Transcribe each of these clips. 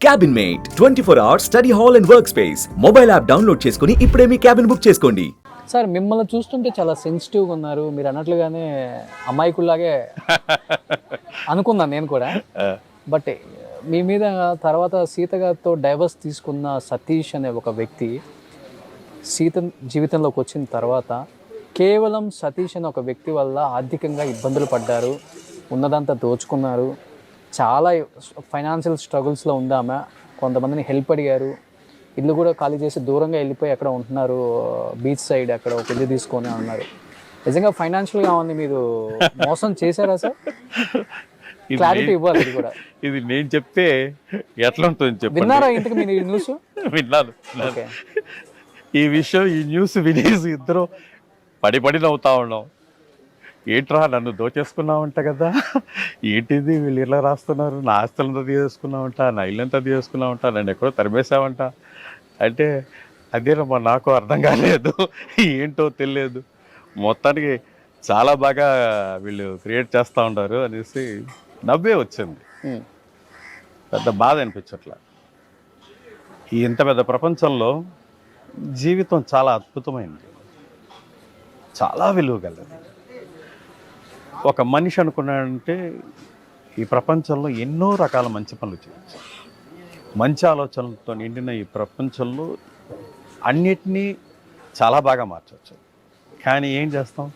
Cabin Mate 24 hours study hall and work space mobile app download చేసుకుని ఇప్పుడే మీ cabin book చేసుకోండి. Sir మిమ్మల్ని చూస్తుంటే చాలా సెన్సిటివ్గా ఉన్నారు. మీరు అన్నట్లుగానే అమాయకుల్లాగే అనుకున్నాను నేను కూడా. బట్ మీ మీద తర్వాత సీత గారితో డైవర్స్ తీసుకున్న సతీష్ అనే ఒక వ్యక్తి సీత జీవితంలోకి వచ్చిన తర్వాత కేవలం సతీష్ అనే ఒక వ్యక్తి వల్ల ఆర్థికంగా ఇబ్బందులు పడ్డారు, ఉన్నదంతా దోచుకున్నారు, చాలా ఫైనాన్షియల్ స్ట్రగుల్స్లో ఉందామె. కొంతమందిని హెల్ప్ అడిగారు, ఇల్లు కూడా ఖాళీ చేసి దూరంగా వెళ్ళిపోయి అక్కడ ఉంటున్నారు, బీచ్ సైడ్ అక్కడ ఒక ఇల్లు తీసుకొని అన్నారు. నిజంగా ఫైనాన్షియల్గా ఉంది, మీరు మోసం చేశారా సార్? క్లారిటీ ఇవ్వాలి ఇది కూడా. ఇది నేను చెప్తే ఎట్లా ఉంటుంది చెప్పండి. విన్నారా ఇంతకు మీరు ఈ న్యూస్? విన్నాను. ఓకే, ఈ విషయం ఈ న్యూస్ వినేసి ఇద్దరు పడి నవ్వుతా ఉన్నాం. ఏంట్రా నన్ను దోచేసుకున్నావంట కదా, ఏంటిది వీళ్ళు ఇలా రాస్తున్నారు, నా ఆస్తులంతా తీసేసుకున్నావంట, నా ఇల్లంతా తీసేసుకున్నావంట, నన్ను ఎక్కడో తరిమేసావంట అంటే అదేనమ్మా నాకు అర్థం కాలేదు, ఏంటో తెలియదు, మొత్తానికి చాలా బాగా వీళ్ళు క్రియేట్ చేస్తూ ఉంటారు అనేసి నవ్వే వచ్చింది. పెద్ద బాధ అనిపించట్లా. ఈ ఇంత పెద్ద ప్రపంచంలో జీవితం చాలా అద్భుతమైంది, చాలా విలువ కలది. ఒక మనిషి అనుకున్నాడంటే ఈ ప్రపంచంలో ఎన్నో రకాల మంచి పనులు చేయవచ్చు. మంచి ఆలోచనలతో నిండిన ఈ ప్రపంచంలో అన్నిటినీ చాలా బాగా మార్చవచ్చు. కానీ ఏం చేస్తాం,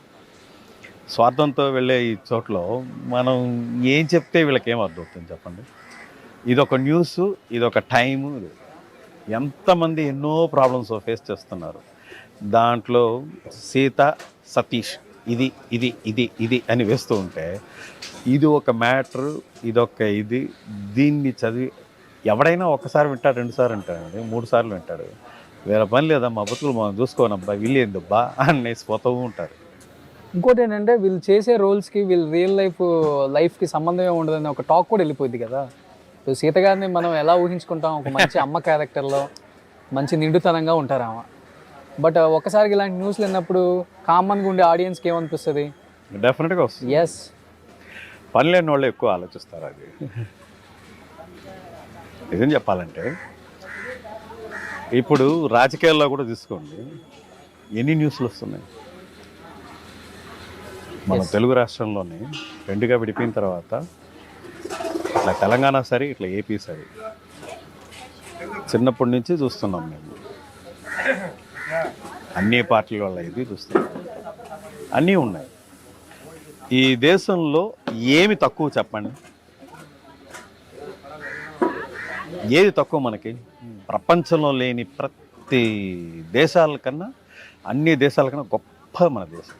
స్వార్థంతో వెళ్ళే ఈ చోట్లో మనం ఏం చెప్తే వీళ్ళకి ఏం అర్థమవుతుంది చెప్పండి. ఇదొక న్యూస్, ఇదొక టైము, ఎంతమంది ఎన్నో ప్రాబ్లమ్స్ ఫేస్ చేస్తున్నారు. దాంట్లో సీత సతీష్ ఇది ఇది ఇది ఇది అని వేస్తూ ఉంటే ఇది ఒక మ్యాటరు, ఇదొక ఇది. దీన్ని చదివి ఎవడైనా ఒకసారి వింటాడు, 2 సార్లు వింటాడు, 3 సార్లు వింటాడు. వేరే పని లేదమ్మా, బతుకులు మనం చూసుకోనబ్బా, వీళ్ళు ఏందబ్బా అనేసి పోతూ ఉంటారు. ఇంకోటి ఏంటంటే వీళ్ళు చేసే రోల్స్కి వీళ్ళు రియల్ లైఫ్కి సంబంధమే ఉండదని ఒక టాక్ కూడా వెళ్ళిపోయింది కదా. ఇప్పుడు సీత గారిని మనం ఎలా ఊహించుకుంటాం, ఒక మంచి అమ్మ క్యారెక్టర్లో మంచి నిండుతనంగా ఉంటారు ఆమె. బట్ ఒక్కసారికి ఇలాంటి న్యూస్లు విన్నప్పుడు కామన్గా ఉండే ఆడియన్స్కి ఏమనిపిస్తుంది? డెఫినెట్గా వస్తుంది. ఎస్, పని లేని వాళ్ళు ఎక్కువ ఆలోచిస్తారు. అది నిజం చెప్పాలంటే ఇప్పుడు రాజకీయాల్లో కూడా తీసుకోండి, ఎన్ని న్యూస్లు వస్తున్నాయి. మన తెలుగు రాష్ట్రంలోనే 2గా విడిపోయిన తర్వాత ఇట్లా తెలంగాణ సరే, ఇట్లా ఏపీ సరే, చిన్నప్పటి నుంచి చూస్తున్నాం మేము. అన్ని పార్టీల వల్ల ఇది చూస్తున్నాం, అన్నీ ఉన్నాయి. ఈ దేశంలో ఏమి తక్కువ చెప్పండి, ఏది తక్కువ మనకి? ప్రపంచంలో లేని ప్రతి దేశాల కన్నా, అన్ని దేశాల కన్నా గొప్ప మన దేశం.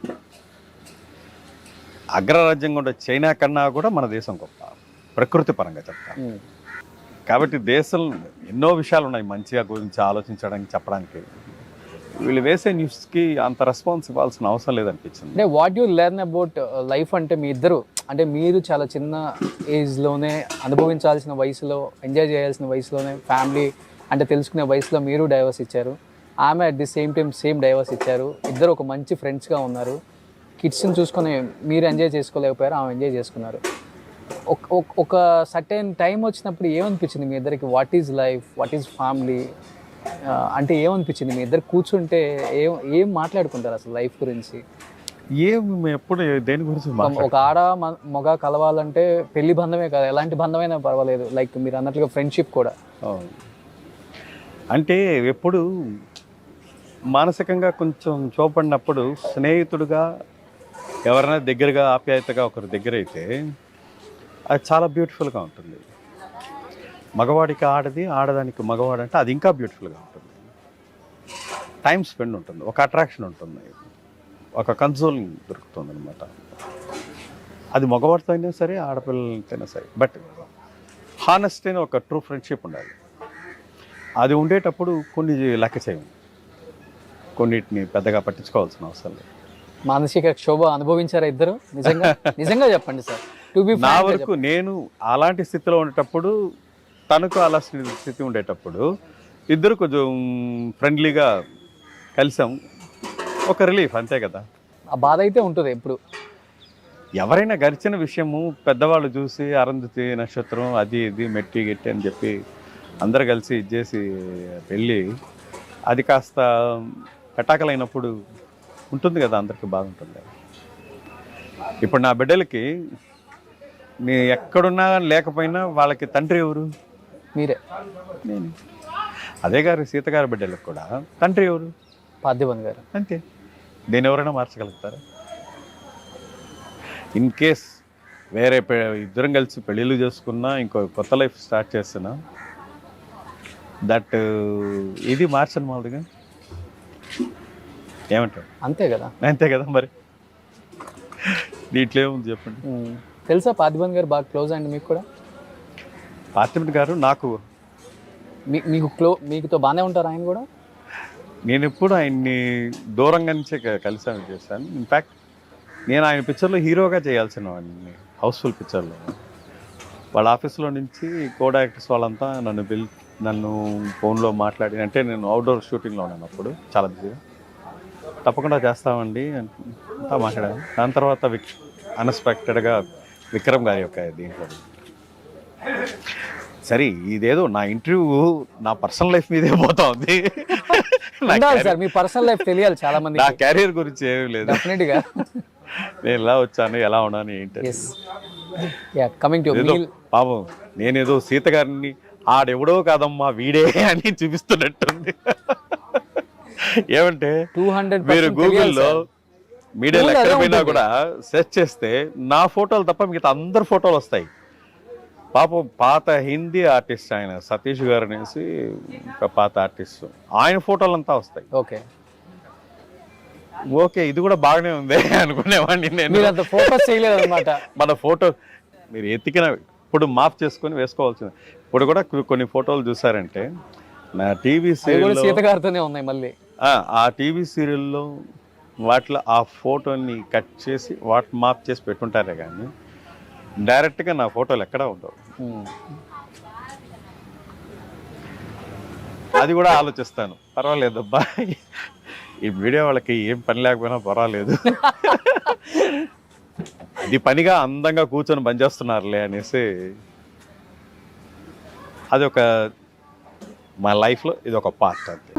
అగ్రరాజ్యంగా ఉండే చైనా కన్నా కూడా మన దేశం గొప్ప, ప్రకృతి పరంగా చెప్తాను. కాబట్టి దేశం ఎన్నో విషయాలు ఉన్నాయి మంచిగా గురించి ఆలోచించడానికి, చెప్పడానికి. వీళ్ళు వేసే న్యూస్కి అంత రెస్పాన్స్ ఇవ్వాల్సిన అవసరం లేదనిపించింది. అంటే what you learn about life అంటే మీ ఇద్దరు, అంటే మీరు చాలా చిన్న ఏజ్లోనే అనుభవించాల్సిన వయసులో, ఎంజాయ్ చేయాల్సిన వయసులోనే, ఫ్యామిలీ అంటే తెలుసుకునే వయసులో మీరు డైవర్స్ ఇచ్చారు. ఆమె at the same time divorce ఇచ్చారు. ఇద్దరు ఒక మంచి ఫ్రెండ్స్గా ఉన్నారు. కిడ్స్ని చూసుకొని మీరు ఎంజాయ్ చేసుకోలేకపోయారు, ఆమె ఎంజాయ్ చేసుకున్నారు. ఒక సర్టెన్ టైం వచ్చినప్పుడు ఏమనిపించింది మీ ఇద్దరికి? What is life, what is family అంటే ఏమనిపించింది? మీ ఇద్దరు కూర్చుంటే ఏం మాట్లాడుకుంటారు అసలు లైఫ్ గురించి? ఎప్పుడు దేని గురించి? ఒక ఆడ మగ కలవాలంటే పెళ్లి బంధమే కాదు, ఎలాంటి బంధమైనా పర్వాలేదు, లైక్ మీరు అన్నట్లుగా ఫ్రెండ్షిప్ కూడా. అంటే ఎప్పుడు మానసికంగా కొంచెం చూపడినప్పుడు స్నేహితుడుగా ఎవరైనా దగ్గరగా ఆప్యాయతగా ఒకరి దగ్గర అయితే అది చాలా బ్యూటిఫుల్గా ఉంటుంది. మగవాడికి ఆడది, ఆడదానికి మగవాడు అంటే అది ఇంకా బ్యూటిఫుల్గా ఉంటుంది. టైం స్పెండ్ ఉంటుంది, ఒక అట్రాక్షన్ ఉంటుంది, ఒక కన్సోలింగ్ దొరుకుతుంది అనమాట. అది మగవాడితో అయినా సరే, ఆడపిల్లలతో అయినా సరే. బట్ హానెస్ట్ అయిన ఒక ట్రూ ఫ్రెండ్షిప్ ఉండాలి. అది ఉండేటప్పుడు కొన్ని లెక్క చేయము, కొన్నిటిని పెద్దగా పట్టించుకోవాల్సిన అవసరం లేదు. మానసిక క్షోభ అనుభవించారా ఇద్దరు? నిజంగా నిజంగా చెప్పండి సార్. నా వరకు నేను అలాంటి స్థితిలో ఉండేటప్పుడు, తనకు అలా స్థితి ఉండేటప్పుడు ఇద్దరు కొంచెం ఫ్రెండ్లీగా కలిసాం. ఒక రిలీఫ్ అంతే కదా. ఆ బాధ అయితే ఉంటుంది ఎప్పుడు. ఎవరైనా గడిచిన విషయము పెద్దవాళ్ళు చూసి అరుంధతి నక్షత్రం అది ఇది మెట్టి గట్టి అని చెప్పి అందరు కలిసి ఇది చేసి పెళ్ళి అది కాస్త పెటాకలైనప్పుడు ఉంటుంది కదా, అందరికీ బాగుంటుంది కదా. ఇప్పుడు నా బిడ్డలకి నీ ఎక్కడున్నా లేకపోయినా వాళ్ళకి తండ్రి ఎవరు? మీరే. నేను. అదే గారు సీత గారి బిడ్డలకు కూడా తండ్రి ఎవరు? పార్థిబన్ గారు. అంతే. దేని ఎవరైనా మార్చగలుగుతారా? ఇన్ కేస్ వేరే ఇద్దరం కలిసి పెళ్ళిళ్ళు చేసుకున్నా, ఇంకో కొత్త లైఫ్ స్టార్ట్ చేస్తున్నా, దట్ ఇది మార్చను మాదిరిగా. ఏమంటారు? అంతే కదా. అంతే కదా మరి. దీంట్లో ఏముంది చెప్పండి. తెలుసా పార్థిబన్ గారు బాగా క్లోజ్ అండి మీకు కూడా? పార్థిబన్ గారు నాకు మీకుతో బాగానే ఉంటారు ఆయన కూడా? నేను ఎప్పుడు ఆయన్ని దూరంగా నుంచే కలిసాను, చేశాను. ఇన్ఫ్యాక్ట్ నేను ఆయన పిక్చర్లో హీరోగా చేయాల్సిన వాడిని, హౌస్ఫుల్ పిక్చర్లో. వాళ్ళ ఆఫీస్లో నుంచి కోడ్ యాక్టర్స్ వాళ్ళంతా నన్ను ఫోన్లో మాట్లాడి, అంటే నేను అవుట్డోర్ షూటింగ్లో ఉన్నాను అప్పుడు, చాలా బిజీగా, తప్పకుండా చేస్తామండి అంతా మాట్లాడాను. దాని తర్వాత అన్ఎక్స్పెక్టెడ్గా విక్రమ్ గారి యొక్క దీంట్లో, సరే ఇదేదో నా ఇంటర్వ్యూ నా పర్సనల్ లైఫ్ మీదే పోతా ఉంది. సార్ మీ పర్సనల్ లైఫ్ తెలియాలి చాలా మంది. నా కెరీర్ గురించి ఏమీ లేదు. డెఫినెట్గా నేను ఎలా వచ్చాను, ఎలా ఉన్నాను, ఏంటి. కమింగ్ టు పాపం నేనేదో సీత గారిని ఆడెవడో కాదమ్మా వీడే అని చూపిస్తున్నట్టుంది. ఏమంటే 200% మీరు గూగుల్లో మీడియాలో ఎక్కడ పోయినా కూడా సెర్చ్ చేస్తే నా ఫోటోలు తప్ప మిగతా అందరు ఫోటోలు వస్తాయి. పాపం పాత హిందీ ఆర్టిస్ట్ ఆయన సతీష్ గారు అనేసి ఒక పాత ఆర్టిస్ట్, ఆయన ఫోటోలు అంతా వస్తాయి. ఓకే ఇది కూడా బాగానే ఉంది అనుకునేవాడిని నేను. ఫోకస్ చేయలేదు అన్నమాట. మన ఫోటో మీరు ఎత్తికిన ఇప్పుడు మాఫ్ చేసుకొని వేసుకోవాల్సింది. ఇప్పుడు కూడా కొన్ని ఫోటోలు చూసారంటే నా టీవీ సీరియల్ సీతగారితోనే ఉన్నాయి మళ్ళీ. ఆ టీవీ సీరియల్లో వాటిలో ఆ ఫోటోని కట్ చేసి వాటి మాఫ్ చేసి పెట్టుంటారే కానీ డైరెక్ట్గా నా ఫోటోలు ఎక్కడా ఉండవు. అది కూడా ఆలోచిస్తాను, పర్వాలేదబ్బా ఈ మీడియా వాళ్ళకి ఏం పని లేకపోయినా పర్వాలేదు, అది పనిగా అందంగా కూర్చొని పనిచేస్తున్నారులే అనేసి. అది ఒక మా లైఫ్లో ఇది ఒక పార్ట్ అంతే.